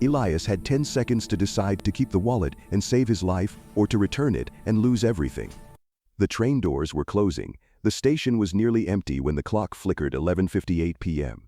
Elias had 10 seconds to decide to keep the wallet and save his life or to return it and lose everything. The train doors were closing. The station was nearly empty when the clock flickered 11:58 p.m.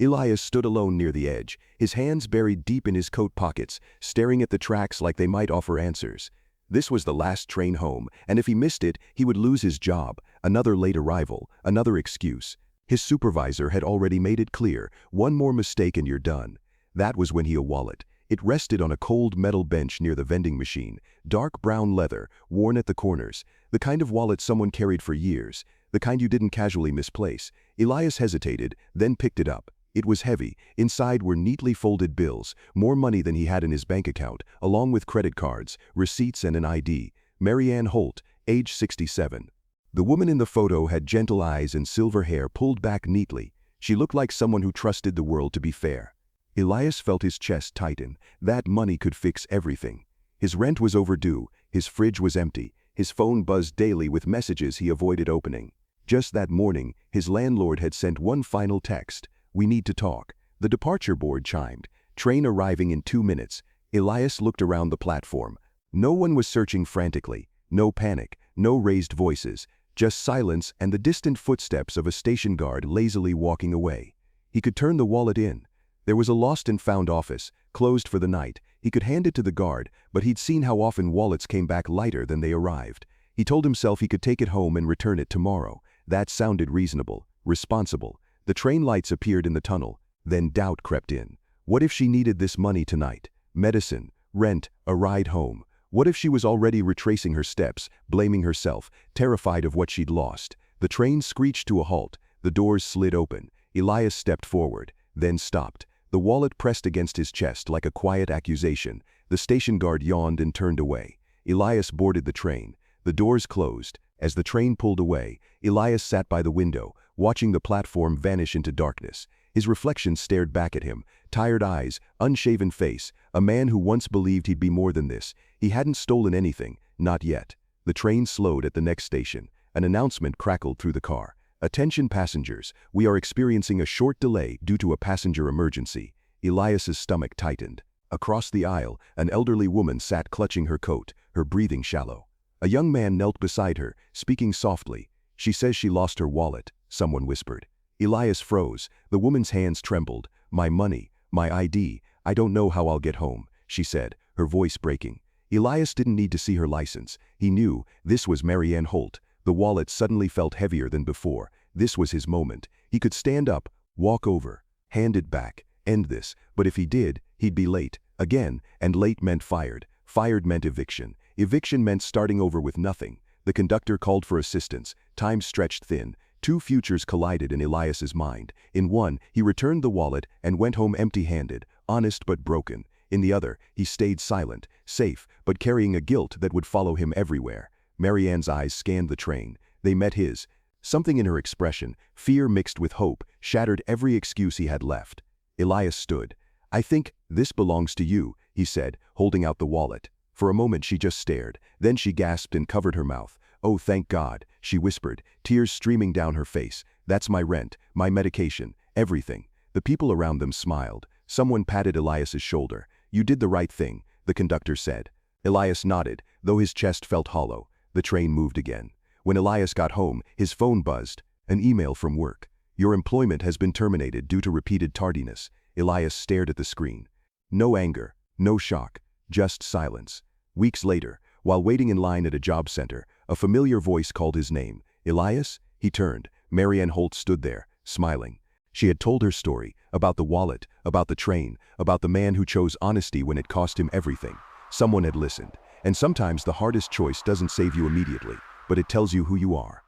Elias stood alone near the edge, his hands buried deep in his coat pockets, staring at the tracks like they might offer answers. This was the last train home, and if he missed it, he would lose his job, another late arrival, another excuse. His supervisor had already made it clear, one more mistake and you're done. That was when he a wallet. It rested on a cold metal bench near the vending machine, dark brown leather, worn at the corners, the kind of wallet someone carried for years, the kind you didn't casually misplace. Elias hesitated, then picked it up. It was heavy. Inside were neatly folded bills, more money than he had in his bank account, along with credit cards, receipts and an ID. Marianne Holt, age 67. The woman in the photo had gentle eyes and silver hair pulled back neatly. She looked like someone who trusted the world to be fair. Elias felt his chest tighten. That money could fix everything. His rent was overdue, his fridge was empty, his phone buzzed daily with messages he avoided opening. Just that morning, his landlord had sent one final text. "We need to talk." The departure board chimed. Train arriving in 2 minutes. Elias looked around the platform. No one was searching frantically. No panic, no raised voices, just silence and the distant footsteps of a station guard lazily walking away. He could turn the wallet in. There was a lost and found office, closed for the night. He could hand it to the guard, but he'd seen how often wallets came back lighter than they arrived. He told himself he could take it home and return it tomorrow. That sounded reasonable, responsible. The train lights appeared in the tunnel. Then doubt crept in. What if she needed this money tonight? Medicine, rent, a ride home. What if she was already retracing her steps, blaming herself, terrified of what she'd lost? The train screeched to a halt. The doors slid open. Elias stepped forward, then stopped. The wallet pressed against his chest like a quiet accusation. The station guard yawned and turned away. Elias boarded the train. The doors closed. As the train pulled away, Elias sat by the window, watching the platform vanish into darkness. His reflection stared back at him, tired eyes, unshaven face, a man who once believed he'd be more than this. He hadn't stolen anything, not yet. The train slowed at the next station. An announcement crackled through the car. "Attention passengers, we are experiencing a short delay due to a passenger emergency." Elias's stomach tightened. Across the aisle, an elderly woman sat clutching her coat, her breathing shallow. A young man knelt beside her, speaking softly. "She says she lost her wallet," someone whispered. Elias froze. The woman's hands trembled. "My money, my ID, I don't know how I'll get home," she said, her voice breaking. Elias didn't need to see her license. He knew this was Marianne Holt. The wallet suddenly felt heavier than before. This was his moment. He could stand up, walk over, hand it back, end this. But if he did, he'd be late. Again, and late meant fired. Fired meant eviction. Eviction meant starting over with nothing. The conductor called for assistance. Time stretched thin. Two futures collided in Elias's mind. In one, he returned the wallet and went home empty-handed, honest but broken. In the other, he stayed silent, safe, but carrying a guilt that would follow him everywhere. Marianne's eyes scanned the train. They met his. Something in her expression, fear mixed with hope, shattered every excuse he had left. Elias stood. "I think this belongs to you," he said, holding out the wallet. For a moment she just stared. Then she gasped and covered her mouth. "Oh, thank God," she whispered, tears streaming down her face. "That's my rent, my medication, everything." The people around them smiled. Someone patted Elias's shoulder. "You did the right thing," the conductor said. Elias nodded, though his chest felt hollow. The train moved again. When Elias got home, his phone buzzed. An email from work. "Your employment has been terminated due to repeated tardiness." Elias stared at the screen. No anger, no shock, just silence. Weeks later, while waiting in line at a job center, a familiar voice called his name. "Elias?" He turned. Marianne Holt stood there, smiling. She had told her story, about the wallet, about the train, about the man who chose honesty when it cost him everything. Someone had listened. And sometimes the hardest choice doesn't save you immediately, but it tells you who you are.